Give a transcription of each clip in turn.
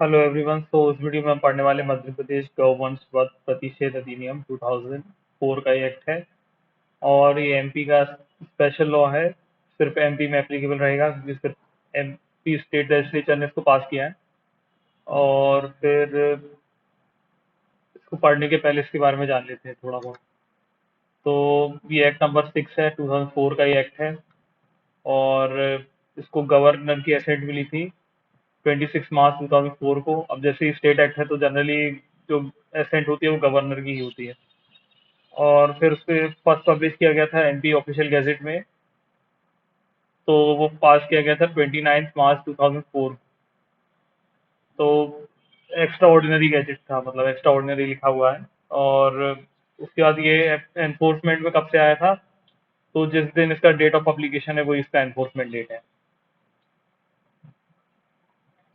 Hello everyone. इस video में हम पढ़ने वाले मध्य प्रदेश गौवंश वध प्रतिषेध अधिनियम 2004 का ये एक्ट है। और ये एमपी का स्पेशल लॉ है। सिर्फ एमपी में एप्लीकेबल रहेगा क्योंकि सिर्फ एमपी स्टेट लेजिस्लेचर ने इसको पास किया है। और फिर इसको पढ़ने के पहले इसके बारे में जान लेते हैं थोड़ा बहुत। तो ये एक्ट नंबर 6 है, 2004 का ये एक्ट है। और इसको गवर्नर की असेंट मिली थी 26 मार्च 2004 को। अब जैसे स्टेट एक्ट है तो जनरली जो एसेंट होती है वो गवर्नर की ही होती है। और फिर उसके फर्स्ट पब्लिश किया गया था एमपी ऑफिशियल गैजेट में। तो वो पास किया गया था 29 मार्च 2004। तो एक्स्ट्रा ऑर्डिनरी गैजेट था, मतलब एक्स्ट्रा ऑर्डिनरी लिखा हुआ है। और उसके बाद ये एनफोर्समेंट में कब से आया था, तो जिस दिन इसका डेट ऑफ अप्लीकेशन है वो इसका एनफोर्समेंट डेट है।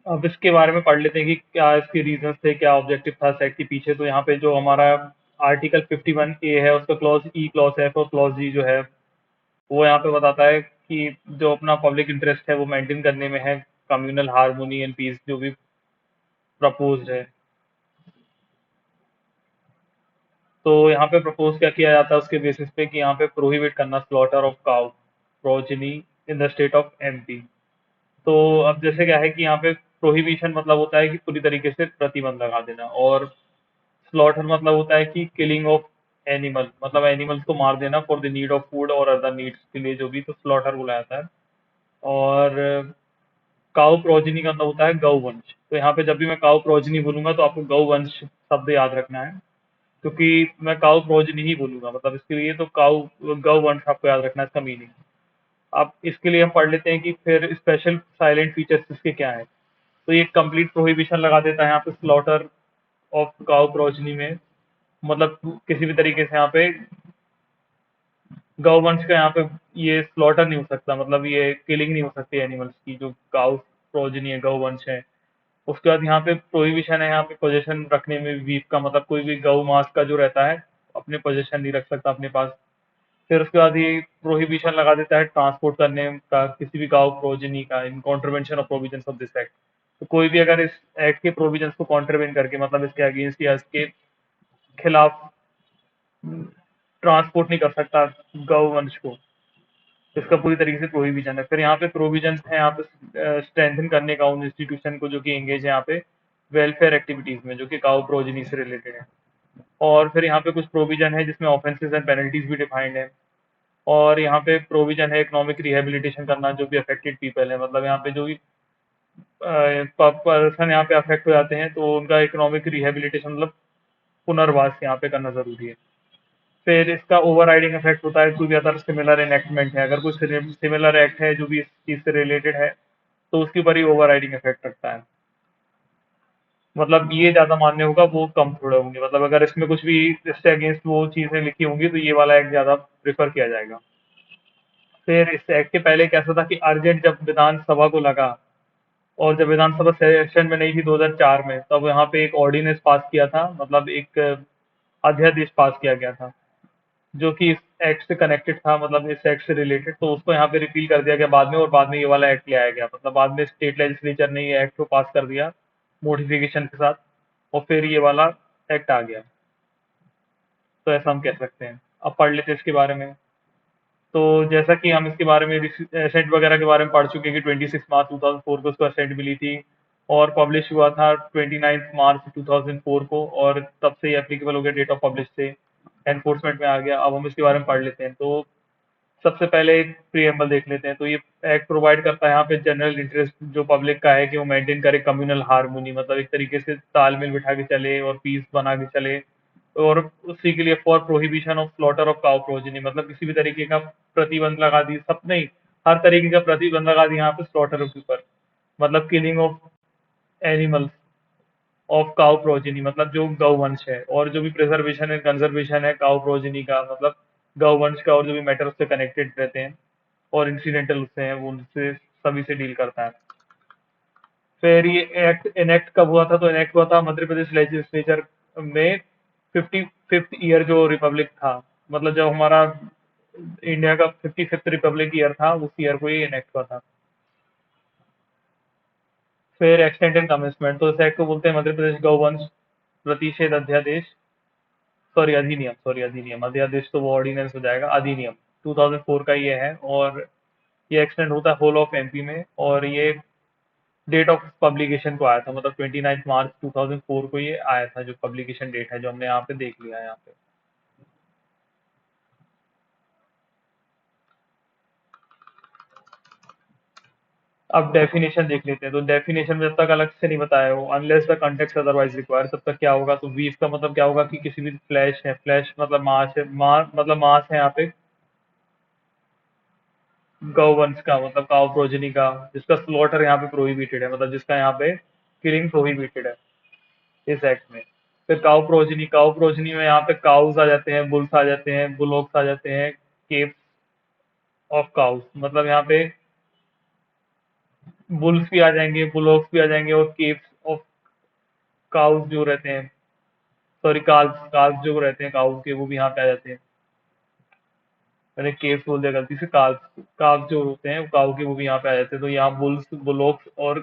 अब इसके बारे में पढ़ लेते हैं कि क्या इसके रीजंस थे, क्या ऑब्जेक्टिव था सेट के पीछे। तो यहाँ पे जो हमारा आर्टिकल 51A है उसका क्लॉज ई, क्लॉज एफ और क्लॉज जी जो है वो यहाँ पे बताता है कि जो अपना पब्लिक इंटरेस्ट है वो मेंटेन करने में है, कम्युनल हार्मोनी एंड पीस जो भी प्रपोज्ड है। तो यहाँ पे प्रपोज क्या किया जाता है उसके बेसिस पे कि यहाँ पे प्रोहिबिट करना slaughter of cow progeny in the state of MP. तो अब जैसे क्या है कि यहाँ पे प्रोहिबिशन मतलब होता है कि पूरी तरीके से प्रतिबंध लगा देना। और स्लॉटर मतलब होता है कि किलिंग ऑफ एनिमल, मतलब एनिमल्स को मार देना for the need of food और अदर नीड्स के लिए, जो भी, तो स्लॉटर बोला जाता है। और काउ प्रोजनी का मतलब होता है गौवंश। तो यहाँ पे जब भी मैं काउ प्रोजनी बोलूंगा तो आपको गौवंश शब्द याद रखना है, क्योंकि मैं काउ प्रोजनी ही बोलूंगा, मतलब इसके लिए तो काउ गौवंश आपको याद रखना है इसका मीनिंग। अब इसके लिए हम पढ़ लेते हैं कि फिर स्पेशल साइलेंट फीचर्स इसके क्या है। तो ये कंप्लीट प्रोहिबिशन लगा देता है यहाँ पे स्लॉटर ऑफ काउ प्रोजनी में। मतलब किसी भी तरीके से यहाँ पे गौवंश का यहाँ पे ये स्लॉटर नहीं हो सकता, मतलब ये किलिंग नहीं हो सकती एनिमल्स की, जो काउ प्रोजनी है, गौवंश है। उसके बाद यहाँ पे प्रोहिबिशन है यहाँ पे पोजीशन रखने में बीफ का, मतलब कोई भी गौ मांस का जो रहता है अपने पोजीशन नहीं रख सकता अपने पास। फिर उसके बाद ये प्रोहिबिशन लगा देता है ट्रांसपोर्ट करने का किसी भी गांव प्रोजनी का in contravention of provisions of this act. तो कोई भी अगर इस एक्ट के प्रोविजंस को कॉन्ट्रवेंट करके, मतलब इसके अगेंस्ट या इसके खिलाफ ट्रांसपोर्ट नहीं कर सकता गौवंश को, तो इसका पूरी तरीके से प्रोहिबिशन है। फिर यहाँ पे प्रोविजन है यहाँ पे स्ट्रेंथन करने का उन इंस्टीट्यूशन को जो कि एंगेज है यहाँ पे वेलफेयर एक्टिविटीज में, जो कि काउ प्रोजनी से रिलेटेड है। और फिर यहाँ पे कुछ प्रोविजन है जिसमें ऑफेंसेस एंड पेनल्टीज भी डिफाइंड है। और यहाँ पे प्रोविजन है इकोनॉमिक रिहेबिलिटेशन करना जो भी अफेक्टेड पीपल है, मतलब यहाँ पे जो भी पर्सन यहाँ पे अफेक्ट हो जाते हैं तो उनका इकोनॉमिक रिहेबिलिटेशन, मतलब पुनर्वास यहाँ पे करना जरूरी है। फिर इसका ओवरराइडिंग इफेक्ट होता है कोई भी अदर सिमिलर एनैक्टमेंट है, अगर कोई सिमिलर एक्ट है जो भी इस चीज से रिलेटेड है तो उसके ऊपर ही ओवरराइडिंग इफेक्ट रखता है। मतलब ये ज्यादा मान्य होगा, वो कम थोड़े होंगे, मतलब अगर इसमें कुछ भी इससे अगेंस्ट वो चीजें लिखी होंगी तो ये वाला एक्ट ज्यादा प्रेफर किया जाएगा। फिर इस एक्ट के पहले कैसा था कि अर्जेंट जब विधानसभा को लगा, और जब विधानसभा सेशन में नहीं थी 2004 में, तब यहाँ पे एक ऑर्डिनेंस पास किया था, मतलब एक अध्यादेश पास किया गया था जो कि इस एक्ट से कनेक्टेड था, मतलब इस एक्ट से रिलेटेड। तो उसको यहाँ पे रिपील कर दिया गया बाद में, और बाद में ये वाला एक्ट ले आया गया, मतलब बाद में स्टेट लेजिस्लेचर ने ये एक्ट को पास कर दिया मॉडिफिकेशन के साथ, और फिर ये वाला एक्ट आ गया। तो ऐसा हम कह सकते हैं। अब पढ़ लेते हैं इसके बारे में। तो जैसा कि हम इसके बारे में एसेंट वगैरह के बारे में पढ़ चुके हैं कि 26 मार्च 2004 को उसको एसेंट मिली थी, और पब्लिश हुआ था 29 मार्च 2004 को, और तब से ये एप्लीकेबल हो गया डेट ऑफ पब्लिश से, एनफोर्समेंट में आ गया। अब हम इसके बारे में पढ़ लेते हैं। तो सबसे पहले एक प्रीएम्बल देख लेते हैं। तो ये एक्ट प्रोवाइड करता है यहाँ पे जनरल इंटरेस्ट जो पब्लिक का है कि वो मेंटेन करे कम्युनल हार्मोनी, मतलब एक तरीके से तालमेल बिठा के चले और पीस बना के चले। और उसी के लिए for prohibition of slaughter of cow progeny, मतलब किसी भी तरीके का प्रतिबंध लगा दी, सब नहीं, हर तरीके का प्रतिबंध लगा दी यहाँ पे स्लॉटर के ऊपर, मतलब killing of animals of cow progeny, मतलब जो गौवंश है, और जो भी प्रिजर्वेशन एंड कंजर्वेशन है काउ प्रोजेनी का, मतलब गौवंश का, और जो भी मैटर उससे कनेक्टेड रहते हैं और इंसिडेंटल उससे हैं वो उनसे सभी से डील करता है। फिर ये एक्ट इनेक्ट कब हुआ था, तो इनेक्ट हुआ था मध्य प्रदेश लेजिस्लेचर में 55th ईयर जो रिपब्लिक था, मतलब जब हमारा इंडिया का 55th रिपब्लिक ईयर था उस ईयर को ये इनेक्ट हुआ था। फिर एक्सटेंट एंड कमिटमेंट, तो इस एक्ट को बोलते हैं मध्य प्रदेश गौवंश प्रतिषेध अध्यादेश, सॉरी अधिनियम, अध्यादेश तो वो ऑर्डिनेंस हो जाएगा, अधिनियम 2004 का ये है। और ये एक्सटेंड होता है होल ऑफ एमपी में, और ये डेट ऑफ पब्लिकेशन को आया था, मतलब 29 मार्च 2004 को ये आया था, जो पब्लिकेशन डेट है जो हमने यहाँ पे देख लिया है यहाँ पे। अब डेफिनेशन देख लेते हैं, तो डेफिनेशन में जब तक अलग से नहीं बताया हो, unless the context otherwise require, तब तक क्या होगा, तो वीव का मतलब क्या होगा कि किसी भी फ्लैश है, फ्लैश मतलब मांस है, मतलब मांस है यहाँ पे गौवंश का, मतलब काउ प्रोजनी का, जिसका स्लॉटर यहाँ पे प्रोहिबिटेड है, मतलब जिसका यहाँ पे किलिंग प्रोहिबिटेड है इस एक्ट में। फिर काउ प्रोजनी में यहाँ पे काउस आ जाते हैं, बुल्स आ जाते हैं, बुलोक्स आ जाते हैं, केप्स ऑफ काउस, मतलब यहाँ पे बुल्स भी आ जाएंगे, बुलोक्स भी आ जाएंगे, और केप्स ऑफ काउस जो रहते हैं, सॉरी काल्स, जो रहते हैं काउस के, वो भी यहाँ पे आ जाते हैं। मैंने केव्स बोल दिया गलती से, काल्स, काव जो होते हैं वो काउ के, वो भी यहाँ पे आ जाते हैं। तो यहाँ बुल्स, बुलोक्स और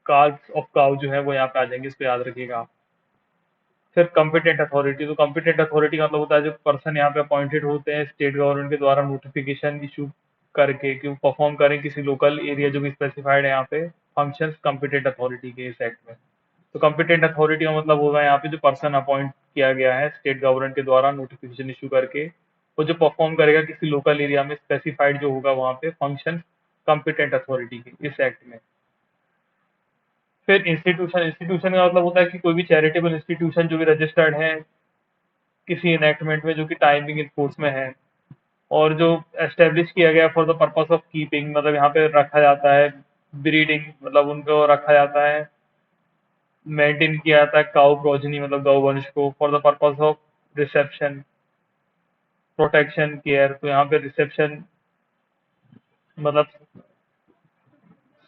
काल्स ऑफ काउ जो है वो यहाँ पे आ जाएंगे, इसको याद रखिएगा आप। फिर कॉम्पिटेंट अथॉरिटी, तो कॉम्पिटेंट अथॉरिटी का मतलब होता है जो पर्सन यहाँ पे अपॉइंटेड होते हैं स्टेट गवर्नमेंट के द्वारा नोटिफिकेशन इशू करके कि वो परफॉर्म करें किसी लोकल एरिया जो भी स्पेसिफाइड है यहाँ पे फंक्शंस कॉम्पिटेंट अथॉरिटी के इस एक्ट में। तो कॉम्पिटेंट अथॉरिटी का मतलब होगा यहाँ पे जो पर्सन अपॉइंट किया गया है स्टेट गवर्नमेंट के द्वारा नोटिफिकेशन इशू करके, वो जो परफॉर्म करेगा किसी लोकल एरिया में स्पेसिफाइड जो होगा वहाँ पे फंक्शन कॉम्पिटेंट अथॉरिटी के इस एक्ट में। फिर इंस्टीट्यूशन, का मतलब होता है कि कोई भी चैरिटेबल इंस्टीट्यूशन जो भी रजिस्टर्ड है किसी इनेक्टमेंट में जो कि टाइमिंग इन फोर्स में है, और जो एस्टेब्लिश किया गया for the purpose of keeping, मतलब यहाँ पे रखा जाता है ब्रीडिंग, मतलब उनको रखा जाता है, मेंटेन किया जाता है काउ प्रोजनी मतलब गौवंश को for the purpose of reception, protection, care. तो यहाँ पे रिसेप्शन मतलब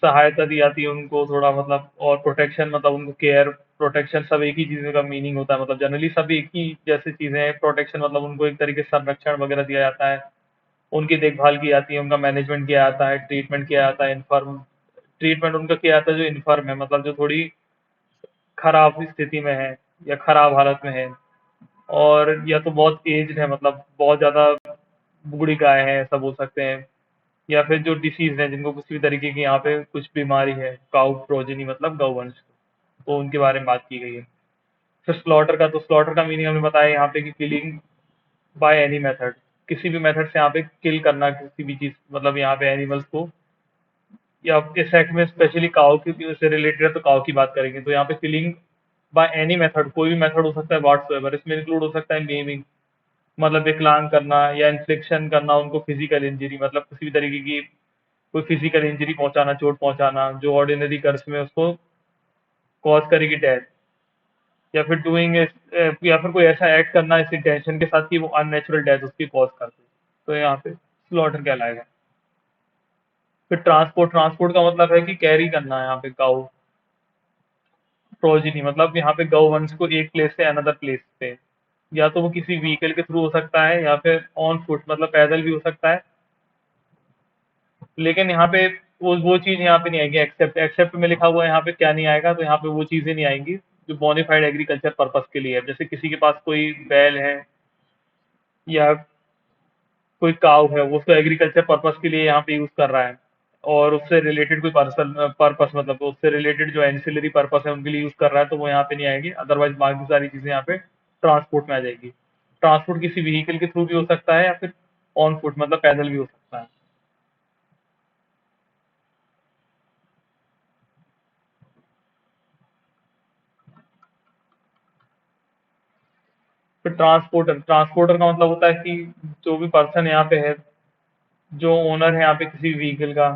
सहायता दी जाती है उनको थोड़ा, मतलब और प्रोटेक्शन मतलब उनको केयर, प्रोटेक्शन सब एक ही चीज़ का मीनिंग होता है, मतलब जनरली सब एक ही जैसी चीज़ें हैं। प्रोटेक्शन मतलब उनको एक तरीके से संरक्षण वगैरह दिया जाता है, उनकी देखभाल की जाती है, उनका मैनेजमेंट किया जाता है, ट्रीटमेंट किया जाता है, इन्फर्म ट्रीटमेंट उनका किया जाता है जो इन्फर्म है, मतलब जो थोड़ी खराब स्थिति में है या खराब हालत में है, और या तो बहुत एज्ड है, मतलब बहुत ज़्यादा बूढ़ी गाय है, ऐसा बोल सकते हैं, या फिर जो डिसीज है जिनको किसी भी तरीके की यहाँ पे कुछ बीमारी है, काउ प्रोजेनी मतलब गौवंश, तो उनके बारे में बात की गई है। फिर स्लॉटर का, तो स्लॉटर का मीनिंग हमने बताया यहाँ पे कि किलिंग बाय एनी मेथड, किसी भी मेथड से यहाँ पे किल करना किसी भी चीज, मतलब यहाँ पे एनिमल्स को, या इस एक्ट में स्पेशली काउ की से रिलेटेड है तो काउ की बात करेंगे। तो यहाँ पे किलिंग बाय एनी मेथड, कोई भी मेथड हो सकता है व्हाट्सएवर, इसमें इंक्लूड हो सकता है नेमिंग, मतलब विकलांग करना, या इन्फ्लिक्शन करना उनको फिजिकल इंजरी, मतलब किसी भी तरीके की कोई फिजिकल इंजरी पहुंचाना, चोट पहुंचाना जो ऑर्डिनरी कर्स में उसको कॉज करेगी डेथ, या फिर या फिर कोई ऐसा एक्ट करना इस इंटेंशन के साथ कि वो अननेचुरल डेथ उसकी कॉज कर दे, तो यहाँ पे स्लॉटर कहलाएगा। फिर ट्रांसपोर्ट, का मतलब है कि कैरी करना है यहाँ पे काउ प्रोजिनी, मतलब यहाँ पे गौवंश को एक प्लेस से अनदर प्लेस पे, या तो वो किसी व्हीकल के थ्रू हो सकता है या फिर ऑन फुट मतलब पैदल भी हो सकता है। लेकिन यहाँ पे वो चीज यहाँ पे नहीं आएगी, एक्सेप्ट, में लिखा हुआ है यहाँ पे क्या नहीं आएगा, तो यहाँ पे वो चीजें नहीं आएंगी जो बोनाफाइड एग्रीकल्चर पर्पस के लिए है। जैसे किसी के पास कोई बैल है या कोई काव है, वो उसको एग्रीकल्चर पर्पस के लिए यहाँ पे यूज कर रहा है, और उससे रिलेटेड कोई पर्सन पर्पस, मतलब उससे रिलेटेड जो एंसिलरी पर्पस है उनके लिए यूज कर रहा है, तो वो यहाँ पे नहीं आएगी। अदरवाइज बाकी सारी चीजें यहाँ पे ट्रांसपोर्ट में आ जाएगी। ट्रांसपोर्ट किसी व्हीकल के थ्रू भी हो सकता है या फिर ऑन फुट मतलब पैदल भी हो सकता है। फिर ट्रांसपोर्टर का मतलब होता है कि जो भी पर्सन यहाँ पे है, जो ओनर है यहाँ पे किसी व्हीकल का,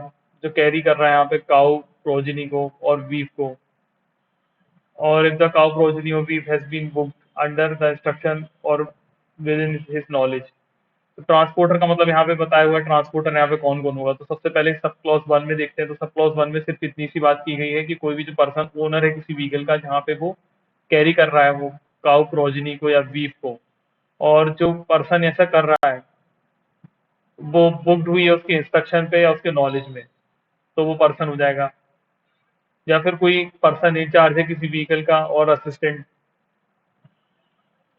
जो कैरी कर रहा है यहाँ पे काउ प्रोजिनी को और बीफ को, और if the cow progeny of beef has been booked under the instruction or within his knowledge। तो ट्रांसपोर्टर का मतलब यहाँ पे बताया हुआ है, ट्रांसपोर्टर यहाँ पे कौन कौन होगा। तो सबसे पहले सब क्लॉज 1 में देखते हैं, तो सब क्लॉज 1 में सिर्फ इतनी सी बात की गई है कि कोई भी जो पर्सन ओनर है किसी व्हीकल का जहाँ पे वो कैरी कर रहा है वो काउ प्रोजिनी को या बीफ को, और जो पर्सन ऐसा कर रहा है वो बुक्ड हुई है उसके इंस्ट्रक्शन पे या उसके नॉलेज में, तो वो पर्सन हो जाएगा। या फिर कोई पर्सन इंचार्ज है किसी व्हीकल का और असिस्टेंट,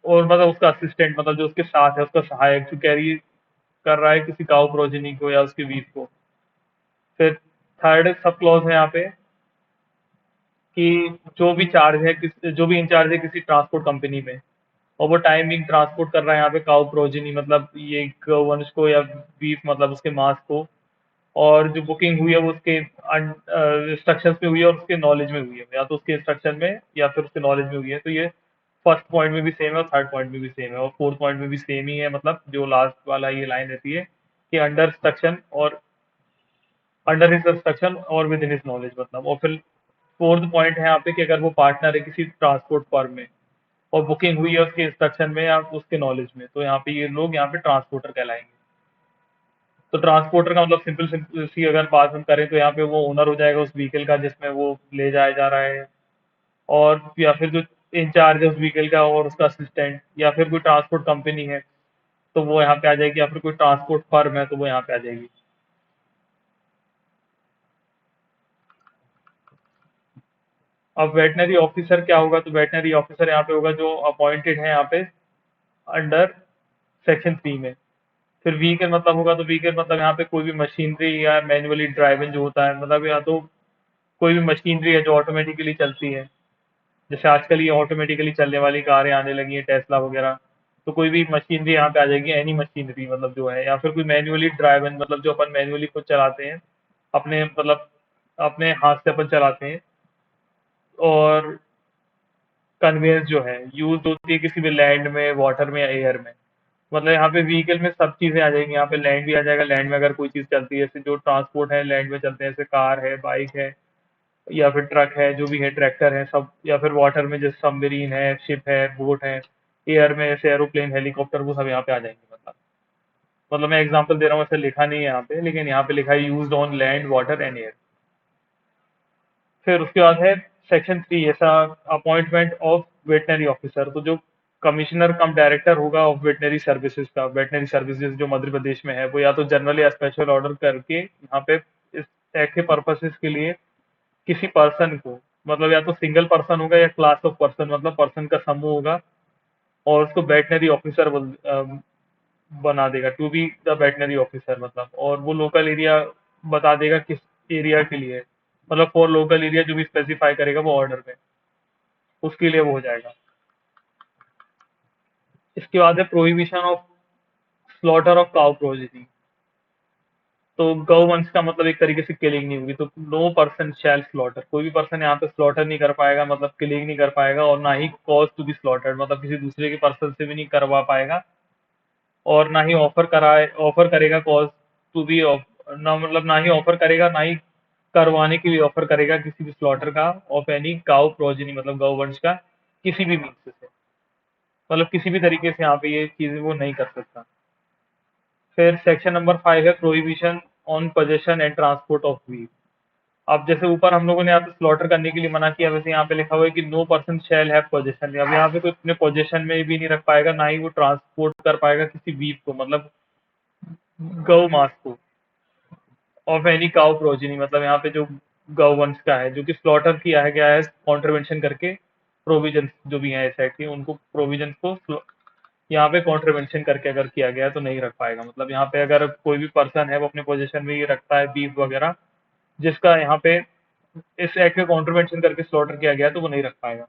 और मतलब उसका असिस्टेंट मतलब जो उसके साथ है, उसका सहायक जो कैरी कर रहा है किसी काउ प्रोजेनी को या उसकी वीफ को। फिर थर्ड सब क्लॉज है यहाँ पे कि जो भी इंचार्ज है किसी ट्रांसपोर्ट कंपनी में, और वो टाइमिंग ट्रांसपोर्ट कर रहा है यहाँ पे काउ प्रोजेनी मतलब ये गौवंश को या बीफ मतलब उसके मांस को, और जो बुकिंग हुई है वो उसके इंस्ट्रक्शंस में हुई है और उसके नॉलेज में हुई है, या तो उसके इंस्ट्रक्शन में या फिर उसके नॉलेज में हुई है। तो ये फर्स्ट पॉइंट में भी सेम है और थर्ड पॉइंट में भी सेम है और फोर्थ पॉइंट में भी सेम ही है, मतलब जो लास्ट वाला ये लाइन रहती है कि अंडर हिज इंस्ट्रक्शन और विद इन हिज नॉलेज मतलब। और फिर फोर्थ पॉइंट है यहाँ पे कि अगर वो पार्टनर है किसी ट्रांसपोर्ट फर्म में और बुकिंग हुई है उसके इंस्ट्रक्शन में या उसके नॉलेज में, तो यहाँ पे ये लोग यहाँ पे ट्रांसपोर्टर कहलाएंगे। तो ट्रांसपोर्टर का मतलब सिंपल सिंपल सी अगर बात हम करें तो यहाँ पे वो ओनर हो जाएगा उस व्हीकल का जिसमें वो ले जाया जा रहा है, और या फिर जो इंचार्ज है उस व्हीकल का और उसका असिस्टेंट, या फिर कोई ट्रांसपोर्ट कंपनी है तो वो यहाँ पे आ जाएगी, या फिर कोई ट्रांसपोर्ट फर्म है तो वो यहाँ पे आ जाएगी। अब वेटनरी ऑफिसर क्या होगा, तो वेटनरी ऑफिसर यहाँ पे होगा जो अपॉइंटेड है यहाँ पे अंडर सेक्शन 3 में। फिर व्हीकल मतलब होगा, तो व्हीकल मतलब यहाँ पे कोई भी मशीनरी या मैन्युअली ड्राइवन जो होता है, मतलब या तो कोई भी मशीनरी है जो ऑटोमेटिकली चलती है, जैसे आजकल ये ऑटोमेटिकली चलने वाली कारें आने लगी हैं टेस्ला वगैरह, तो कोई भी मशीनरी यहाँ पे आ जाएगी, एनी मशीनरी मतलब जो है, या फिर कोई मैन्युअली ड्राइवन मतलब जो अपन मैन्युअली खुद चलाते हैं अपने मतलब अपने हाथ से अपन चलाते हैं, और कन्वेयंस जो है यूज होती है किसी भी लैंड में, वाटर में या एयर में। मतलब यहाँ पे व्हीकल में सब चीजें आ जाएंगी, यहाँ पे लैंड भी आ जाएगा, लैंड में अगर कोई चीज चलती है जैसे जो ट्रांसपोर्ट है लैंड में चलते हैं जैसे कार है, बाइक है, या फिर ट्रक है, जो भी है ट्रैक्टर है सब, या फिर वाटर में जैसे सबमरीन है, शिप है, बोट है, एयर में जैसे एरोप्लेन, हेलीकॉप्टर, वो सब यहाँ पे आ जाएंगे। मतलब मैं एग्जांपल दे रहा हूँ, ऐसे लिखा नहीं है यहाँ पे, लेकिन यहाँ पे लिखा है used on land water and air. फिर उसके बाद है सेक्शन 3 ऐसा अपॉइंटमेंट ऑफ वेटनरी ऑफिसर, तो जो कमिश्नर कम डायरेक्टर होगा ऑफ वेटनरी सर्विसेज का, वेटनरी सर्विसेज जो मध्य प्रदेश में है, वो या तो जनरल या स्पेशल ऑर्डर करके यहाँ पे इस एक्ट के पर्पसेस के लिए किसी पर्सन को, मतलब या तो सिंगल पर्सन होगा या क्लास ऑफ पर्सन मतलब पर्सन का समूह होगा, और उसको वेटनरी ऑफिसर बना देगा, to be the veterinary officer मतलब, और वो लोकल एरिया बता देगा किस एरिया के लिए, मतलब फॉर लोकल एरिया जो भी स्पेसिफाई करेगा वो ऑर्डर में, उसके लिए वो हो जाएगा। इसके बाद है prohibition of slaughter of cow progeny. तो गौवंश का मतलब एक तरीके से किलिंग नहीं होगी, तो नो पर्सन शैल स्लॉटर, कोई भी पर्सन यहाँ पे स्लॉटर नहीं कर पाएगा मतलब किलिंग नहीं कर पाएगा, और ना ही कॉज टू बी स्लॉटर्ड मतलब किसी दूसरे के पर्सन से भी नहीं करवा पाएगा, और ना ही ऑफर करेगा कॉज टू बी, ना मतलब ना ही ऑफर करेगा ना ही करवाने के लिए ऑफर करेगा किसी भी स्लॉटर का ऑफ एनी काउ प्रोजेनी मतलब गौवंश का किसी भी मीन्स से, मतलब किसी भी तरीके से यहाँ पे ये चीजें वो नहीं कर सकता। फिर सेक्शन नंबर 5 है prohibition on possession and transport of wheel. अब जैसे ऊपर हम लोगों ने यहाँ पे स्लॉटर करने के लिए मना किया, वैसे यहाँ पे लिखा हुआ है कि no person shall have possession. अब यहाँ पे कोई अपने पोजेशन में भी नहीं रख पाएगा, ना ही वो ट्रांसपोर्ट कर पाएगा किसी वीप को मतलब गौ मास को, ऑफ एनी काउ प्रोजेनी मतलब यहाँ पे जो गौवंश का है जो कि स्लॉटर किया है गया है कॉन्ट्रवेंशन करके, प्रोविजन जो भी है इस एक्ट की उनको प्रोविजन को यहाँ पे कॉन्ट्रवेंशन करके अगर किया गया है तो नहीं रख पाएगा। मतलब यहाँ पे अगर कोई भी पर्सन है वो अपने पोजीशन में ये रखता है बीफ वगैरह जिसका यहाँ पे इस एक्ट में कॉन्ट्रवेंशन करके स्लॉटर किया गया है, तो वो नहीं रख पाएगा।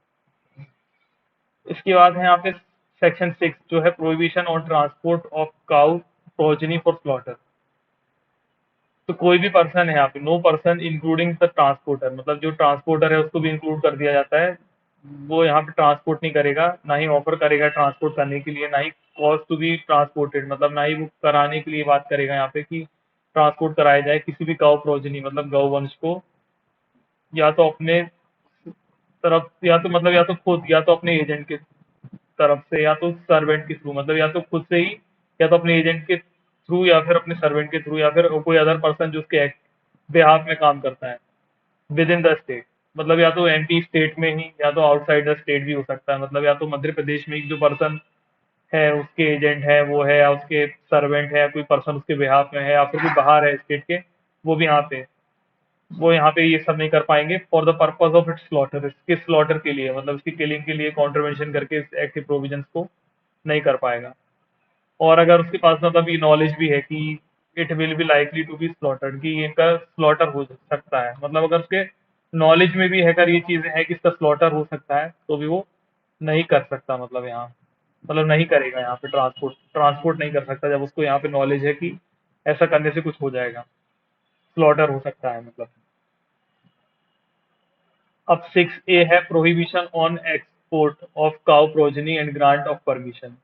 इसके बाद है यहाँ पे सेक्शन 6 जो है prohibition on transport of cow progeny for slaughter. तो कोई भी पर्सन है यहाँ पे, no person including the transporter मतलब जो ट्रांसपोर्टर है उसको भी इंक्लूड कर दिया जाता है, वो यहाँ पे ट्रांसपोर्ट नहीं करेगा, ना ही ऑफर करेगा ट्रांसपोर्ट करने के लिए, ना ही कॉस्ट टू बी ट्रांसपोर्टेड मतलब ना ही वो कराने के लिए बात करेगा यहाँ पे कि ट्रांसपोर्ट कराया जाए किसी भी काउ प्रोजेनी मतलब गौवंश को, या तो अपने तरफ या तो मतलब या तो खुद या तो अपने एजेंट के तरफ से या तो सर्वेंट के थ्रू, मतलब या तो खुद से ही या तो अपने एजेंट के थ्रू या फिर अपने सर्वेंट के थ्रू या फिर कोई अदर पर्सन जो उसके बेहाफ में काम करता है विद इन द स्टेट, मतलब या तो एमपी स्टेट में ही या तो आउटसाइड द स्टेट भी हो सकता है, मतलब या तो मध्य प्रदेश में ही जो पर्सन है उसके एजेंट है वो है, या उसके सर्वेंट है, कोई पर्सन उसके बिहाफ में है, या फिर कोई बाहर है स्टेट के वो भी यहाँ पे वो यहाँ पे ये सब नहीं कर पाएंगे for the purpose of its slaughter, इसके स्लॉटर के लिए मतलब इसकी किलिंग के लिए कॉन्ट्रवेंशन करके इस एक्ट के प्रोविजंस को नहीं कर पाएगा। और अगर उसके पास मतलब ये नॉलेज भी है कि it will be likely to be slaughtered, कि इनका स्लॉटर हो सकता है, मतलब अगर उसके नॉलेज में भी है अगर ये चीजें हैं कि इसका स्लॉटर हो सकता है, तो भी वो नहीं कर सकता, मतलब यहाँ मतलब नहीं करेगा यहाँ पे ट्रांसपोर्ट ट्रांसपोर्ट नहीं कर सकता जब उसको यहाँ पे नॉलेज है कि ऐसा करने से कुछ हो जाएगा, स्लॉटर हो सकता है मतलब। अब 6A है prohibition on export of cow progeny and grant of permission.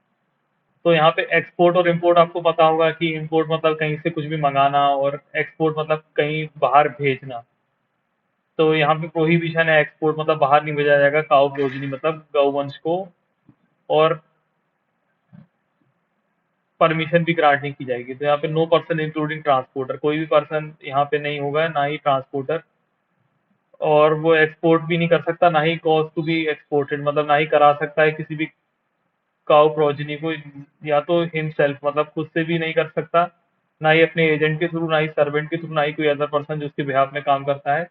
तो यहाँ पे एक्सपोर्ट और इंपोर्ट आपको पता होगा कि इंपोर्ट मतलब कहीं से कुछ भी मंगाना और एक्सपोर्ट मतलब कहीं बाहर भेजना। तो यहाँ पे प्रोहिबिशन है, एक्सपोर्ट मतलब बाहर नहीं भेजा जाएगा काउ प्रोजनी मतलब गौवंश को, और परमिशन भी ग्रांट नहीं की जाएगी। तो यहाँ पे नो पर्सन इंक्लूडिंग ट्रांसपोर्टर, कोई भी पर्सन यहाँ पे नहीं होगा, ना ही ट्रांसपोर्टर, और वो एक्सपोर्ट भी नहीं कर सकता, ना ही कॉज टू बी एक्सपोर्टेड मतलब ना ही करा सकता है किसी भी काउ प्रोजनी को, या तो हिमसेल्फ मतलब खुद से भी नहीं कर सकता, ना ही अपने एजेंट के थ्रू, ना ही सर्वेंट के थ्रू, ना ही कोई अदर पर्सन जो उसके बिहाफ में काम करता है,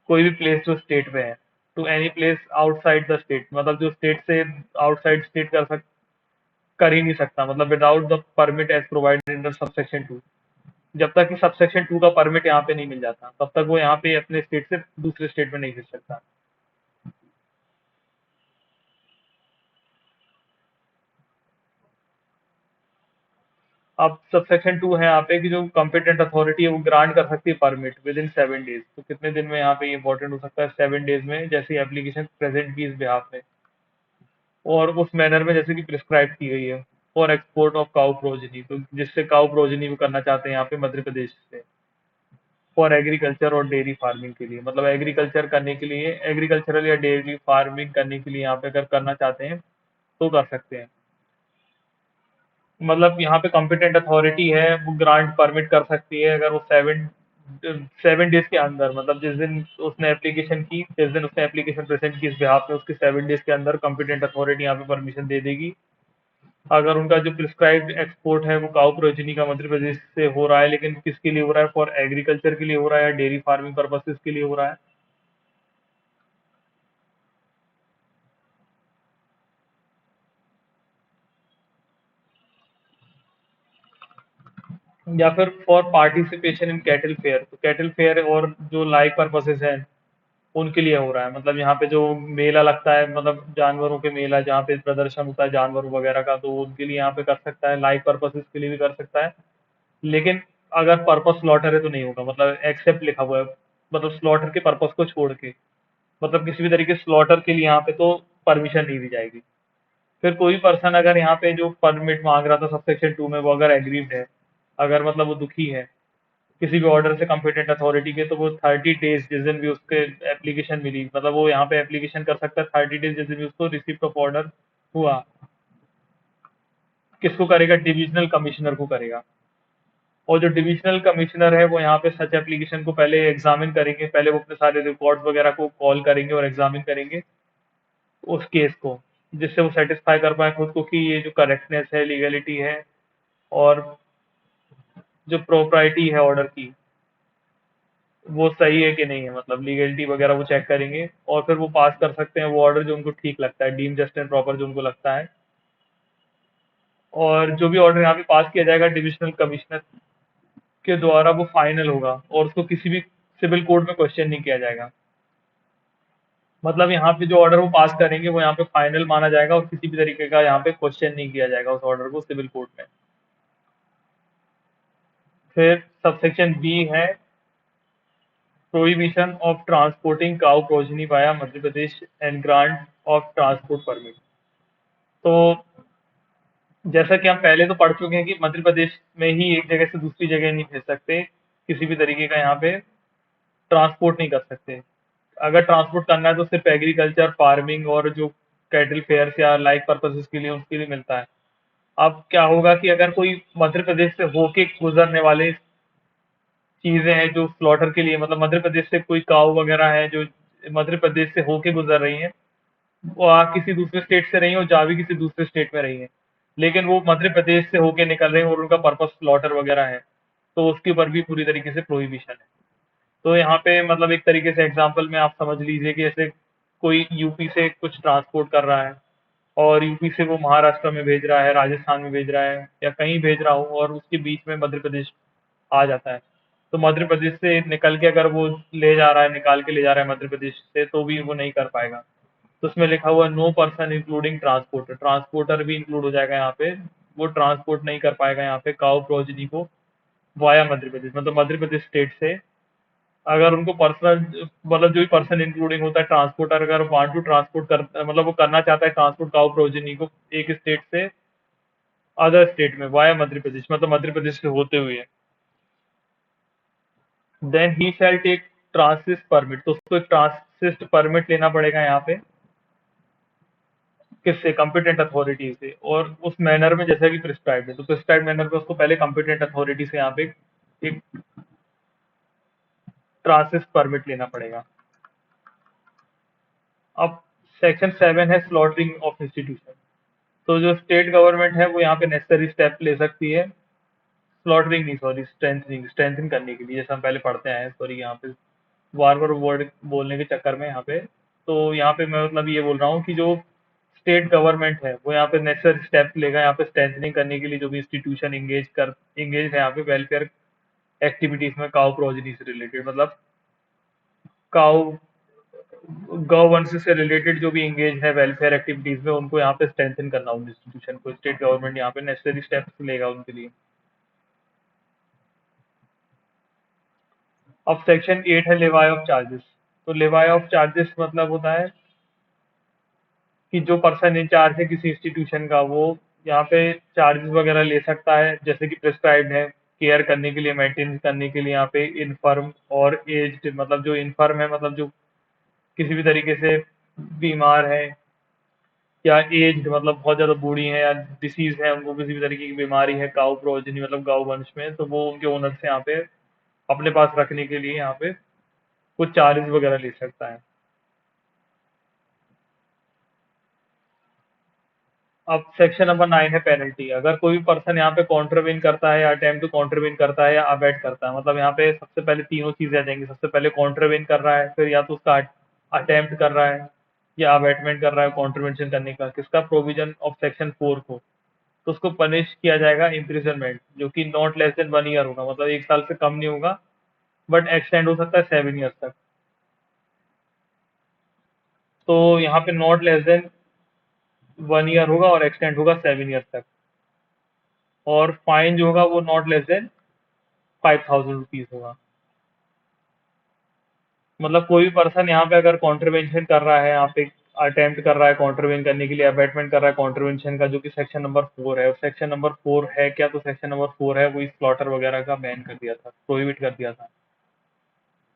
कोई भी प्लेस जो स्टेट में है, to any place outside the state मतलब जो स्टेट से आउटसाइड स्टेट कर ही नहीं सकता, मतलब without the permit as provided in the subsection 2। जब तक कि सबसेक्शन 2 का परमिट यहाँ पे नहीं मिल जाता तब तक वो यहाँ पे अपने स्टेट से दूसरे स्टेट में नहीं भेज सकता। अब सबसेक्शन 2 है यहाँ पे कि जो कॉम्पिटेंट अथॉरिटी है वो ग्रांट कर सकती है परमिट विद इन 7 डेज। तो कितने दिन में यहाँ पे इंपॉर्टेंट हो सकता है, 7 डेज में, जैसे एप्लीकेशन प्रेजेंट की इस बिहाफ में और उस मैनर में जैसे कि प्रिस्क्राइब की गई है, for export of cow progeny, तो जिससे काउ प्रोजनी वो करना चाहते हैं यहाँ पे मध्य प्रदेश से, फॉर एग्रीकल्चर और डेयरी फार्मिंग के लिए, मतलब एग्रीकल्चर करने के लिए, एग्रीकल्चरल या डेयरी फार्मिंग करने के लिए यहाँ पे अगर करना चाहते हैं तो कर सकते हैं। मतलब यहाँ पे कॉम्पिटेंट अथॉरिटी है वो ग्रांट परमिट कर सकती है अगर वो 7 डेज के अंदर, मतलब जिस दिन उसने एप्लीकेशन की, जिस दिन उसने एप्लीकेशन प्रेजेंट की इस बिहाफ में, उसके 7 डेज के अंदर कॉम्पिटेंट अथॉरिटी यहाँ पे परमिशन दे देगी। अगर उनका जो प्रिस्क्राइब्ड एक्सपोर्ट है वो काउ प्रोजनी का मध्य प्रदेश से हो रहा है, लेकिन किसके लिए हो रहा है, फॉर एग्रीकल्चर के लिए हो रहा है या डेयरी फार्मिंग पर्पसेस के लिए हो रहा है, या फिर for participation in cattle fair. तो कैटल फेयर और जो लाइक पर्पसेस हैं उनके लिए हो रहा है, मतलब यहाँ पे जो मेला लगता है, मतलब जानवरों के मेला जहाँ पे प्रदर्शन होता है जानवरों वगैरह का, तो उनके लिए यहाँ पे कर सकता है, लाइक पर्पसेस के लिए भी कर सकता है। लेकिन अगर पर्पस स्लॉटर है तो नहीं होगा, मतलब एक्सेप्ट लिखा हुआ है, मतलब स्लॉटर के पर्पस को छोड़ के, मतलब किसी भी तरीके स्लॉटर के लिए यहाँ पे तो परमिशन नहीं दी जाएगी। फिर कोई पर्सन अगर यहाँ पे जो परमिट मांग रहा था सबसेक्शन 2 में वो अगर एग्रीड है, अगर मतलब वो दुखी है किसी भी ऑर्डर से कॉम्पिटेंट अथॉरिटी के, तो वो 30 डेज जिस दिन भी उसके एप्लीकेशन मिली, मतलब वो यहाँ पे एप्लीकेशन कर सकता है 30 डेज जिस दिन भी उसको रिसिप्ट ऑफ ऑर्डर हुआ, किसको करेगा, डिविजनल कमिश्नर को करेगा। और जो डिविजनल कमिश्नर है वो यहाँ पे सच एप्लीकेशन को पहले एग्जामिन करेंगे, पहले वो अपने सारे रिकॉर्ड्स वगैरह को कॉल करेंगे और एग्जामिन करेंगे उस केस को, जिससे वो सेटिस्फाई कर पाए खुद को कि ये जो करेक्टनेस है, लीगलिटी है, और जो प्रोप्राइटी है ऑर्डर की वो सही है कि नहीं है, मतलब लीगलिटी वगैरह वो चेक करेंगे और फिर वो पास कर सकते हैं वो ऑर्डर जो उनको ठीक लगता है, डीम जस्ट एंड प्रॉपर जो उनको लगता है। और जो भी ऑर्डर यहाँ पे पास किया जाएगा डिविजनल कमिश्नर के द्वारा वो फाइनल होगा और उसको किसी भी सिविल कोर्ट में क्वेश्चन नहीं किया जाएगा। मतलब यहाँ पे जो ऑर्डर वो पास करेंगे वो यहाँ पे फाइनल माना जाएगा और किसी भी तरीके का यहाँ पे क्वेश्चन नहीं किया जाएगा उस ऑर्डर को सिविल कोर्ट में। फिर सबसेक्शन बी है prohibition of transporting cow progeny via Madhya Pradesh and grant of transport permit. तो जैसा कि हम पहले तो पढ़ चुके हैं कि मध्य प्रदेश में ही एक जगह से दूसरी जगह नहीं भेज सकते, किसी भी तरीके का यहाँ पे ट्रांसपोर्ट नहीं कर सकते। अगर ट्रांसपोर्ट करना है तो सिर्फ एग्रीकल्चर, फार्मिंग और जो कैटल फेयर्स या लाइफ पर्पसेस के लिए उसके लिए मिलता है। अब क्या होगा कि अगर कोई मध्य प्रदेश से होके गुजरने वाले चीजें हैं जो स्लॉटर के लिए, मतलब मध्य प्रदेश से कोई काऊ वगैरह है जो मध्य प्रदेश से होके गुजर रही हैं, वो किसी दूसरे स्टेट से रही हैं और जा भी किसी दूसरे स्टेट में रही हैं, लेकिन वो मध्य प्रदेश से होके निकल रहे हैं और उनका पर्पस स्लॉटर वगैरह है, तो उसके ऊपर भी पूरी तरीके से प्रोहिबिशन है। तो यहाँ पे मतलब एक तरीके से एग्जांपल में आप समझ लीजिए कि ऐसे कोई यूपी से कुछ ट्रांसपोर्ट कर रहा है और यूपी से वो महाराष्ट्र में भेज रहा है, राजस्थान में भेज रहा है या कहीं भेज रहा हो और उसके बीच में मध्य प्रदेश आ जाता है। तो मध्य प्रदेश से निकल के अगर वो ले जा रहा है, निकाल के ले जा रहा है मध्य प्रदेश से, तो भी वो नहीं कर पाएगा। तो उसमें लिखा हुआ no person including transporter, transporter भी इंक्लूड हो जाएगा यहाँ पे। वो ट्रांसपोर्ट नहीं कर पाएगा यहाँ पे काउ प्रोजिनी को वाया मध्य प्रदेश, मतलब मध्य प्रदेश स्टेट से। अगर उनको पर्सनल मतलब जो भी पर्सन इंक्लूडिंग होता है ट्रांसपोर्टर, अगर वांट टू ट्रांसपोर्ट कर मतलब वो करना चाहता है ट्रांसपोर्ट काउ प्रोजिनी को एक स्टेट से अदर स्टेट में वाया मध्य प्रदेश, मतलब मध्य प्रदेश से होते हुए, then he shall take transit permit. तो उसको एक ट्रांसिस्ट परमिट लेना पड़ेगा यहाँ पे, किससे? कॉम्पिटेंट अथॉरिटी से, और उस मैनर में जैसा कि प्रिस्क्राइब्ड है। तो प्रिस्क्राइब्ड मैनर में उसको पहले कॉम्पिटेंट अथॉरिटी से यहाँ पे एक ट्रांसिस्ट परमिट लेना पड़ेगा। अब सेक्शन 7 है स्लॉटरिंग ऑफ इंस्टीट्यूशन। तो जो स्टेट गवर्नमेंट है वो यहाँ पे नेसेसरी स्टेप ले सकती है, स्लॉटरिंग नहीं, सॉरी, स्ट्रेंथनिंग, स्ट्रेंथन करने के लिए, जैसे हम पहले पढ़ते आए हैं। सॉरी, यहाँ पे बार बार वर्ड बोलने के चक्कर में यहाँ पे, तो यहाँ पे मैं मतलब ये बोल रहा हूँ कि जो स्टेट गवर्नमेंट है वो यहाँ पे नेसेसरी स्टेप लेगा यहाँ पे स्ट्रेंथनिंग करने के लिए, जो भी इंस्टीट्यूशन इंगेज है यहाँ पे वेलफेयर एक्टिविटीज में काउ प्रोजिनी से रिलेटेड, मतलब काउ गौ वंश से रिलेटेड जो भी इंगेज है वेलफेयर एक्टिविटीज में, उनको यहाँ पे स्ट्रेंथन करना, उन इंस्टीट्यूशन को स्टेट गवर्नमेंट यहाँ पे नेसेसरी स्टेप्स लेगा उनके लिए। अब सेक्शन 8 है लेवाई ऑफ चार्जेस। तो लेवाई ऑफ चार्जेस मतलब होता है कि जो पर्सन इंचार्ज है किसी इंस्टीट्यूशन का, वो यहाँ पे चार्जेस वगैरह ले सकता है, जैसे कि प्रिस्क्राइब्ड है केयर करने के लिए, मेंटेन करने के लिए। यहाँ पे इनफर्म और एज्ड, मतलब जो इनफर्म है मतलब जो किसी भी तरीके से बीमार है, या एज्ड मतलब बहुत ज्यादा बूढ़ी है या डिसीज है, उनको किसी भी तरीके की बीमारी है, काउ प्रोजनी मतलब गौ वंश में, तो वो उनके ओनर से यहाँ पे अपने पास रखने के लिए यहाँ पे कुछ चार्जेस वगैरह ले सकता है। अब सेक्शन नंबर 9 है पेनल्टी। अगर कोई भी पर्सन यहाँ पे कॉन्ट्रवेन करता है या अटेम्प्ट टू कॉन्ट्रवेन करता है या अबैट करता है, मतलब यहाँ पे सबसे पहले तीनों चीजें आ जाएंगी। सबसे पहले कॉन्ट्रवेन कर रहा है, फिर या तो उसका अटेम्प्ट कर रहा है या अबैटमेंट कर रहा है कॉन्ट्रवेंशन करने का, किसका? प्रोविजन ऑफ सेक्शन 4 को। तो उसको पनिश किया जाएगा इम्प्रिजनमेंट, जो कि नॉट लेस देन 1 ईयर होगा, मतलब 1 साल से कम नहीं होगा, बट एक्सटेंड हो सकता है 7 ईयर्स तक। तो यहाँ पे नॉट लेस देन 1 ईयर होगा और एक्सटेंड होगा 7 ईयर्स तक। और फाइन जो होगा वो नॉट लेस देन 5,000 रुपीज होगा। मतलब कोई भी पर्सन यहाँ पे अगर कॉन्ट्रवेंशन कर रहा है, यहाँ पे अटेम्प्ट कर रहा है कॉन्ट्रवेन करने के लिए, अबैटमेंट कर रहा है कॉन्ट्रवेंशन का, जो कि सेक्शन नंबर 4 है। और सेक्शन नंबर 4 है क्या? तो सेक्शन नंबर 4 है वो स्लॉटर वगैरह का बैन कर दिया था, प्रोहिबिट कर दिया था।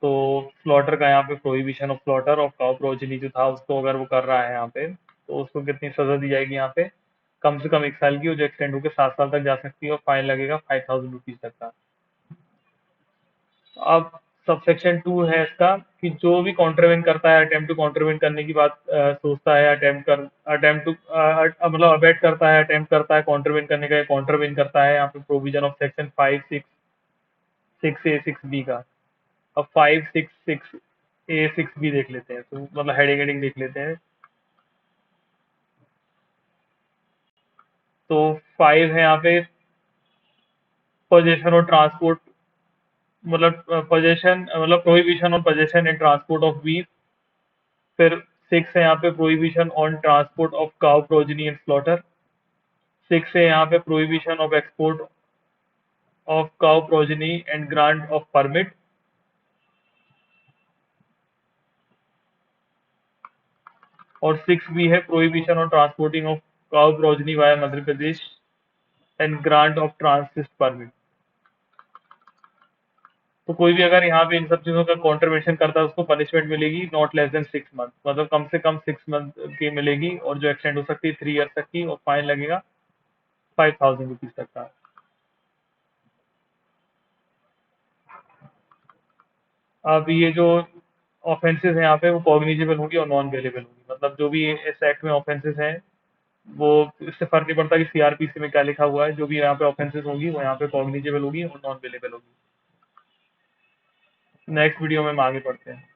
तो स्लॉटर का यहाँ पे prohibition of slaughter of cow progeny जो था, उसको अगर वो कर रहा है यहाँ पे, तो उसको कितनी सजा दी जाएगी यहाँ पे? कम से कम 1 साल की, और जो एक्सटेंड होकर 7 साल तक जा सकती है, और फाइन लगेगा 5,000 रुपीज तक का। अब सबसेक्शन 2 है इसका कि जो भी कॉन्ट्रवेन करता है, अटेम्प्ट टू कॉन्ट्रवेन करने की बात सोचता है, अटेम्प्ट टू मतलब अबेट करता है, अटेम्प्ट करता है कॉन्ट्रवेन करने का, कॉन्ट्रवेन करता है, यहाँ पे provision of section 5, 6A 6B का। अब 5, 6, 6A 6B देख लेते हैं, तो मतलब हेडिंग हेडिंग देख लेते हैं। तो 5 है यहाँ पे पोजेशन और ट्रांसपोर्ट, मतलब पोजेशन मतलब prohibition on possession and transport of वीज। फिर 6 है यहाँ पे prohibition on transport of cow progeny and slaughter. 6 है यहाँ पे prohibition of export of cow progeny and grant of permit. और 6 भी है prohibition on transporting of cow progeny via Madhya Pradesh and grant of transit permit. तो कोई भी अगर यहाँ पे इन सब चीजों का कॉन्ट्रवेंशन करता है, उसको पनिशमेंट मिलेगी नॉट लेस देन 6 मंथ, मतलब कम से कम 6 मंथ की मिलेगी, और जो एक्सटेंड हो सकती है 3 ईयर तक की, और फाइन लगेगा 5,000 रुपीज तक का। अब ये जो ऑफेंसेस हैं यहाँ पे वो कॉग्निजेबल होंगी और नॉन वेलेबल होंगी, मतलब जो भी इस एक्ट में ऑफेंसेस हैं वो, इससे फर्क नहीं पड़ता कि सीआरपीसी में क्या लिखा हुआ है, जो भी यहाँ पे ऑफेंसेस होंगी वो यहाँ पे कॉग्निजेबल होगी और नॉन वेलेबल होगी। नेक्स्ट वीडियो में हम आगे बढ़ते हैं।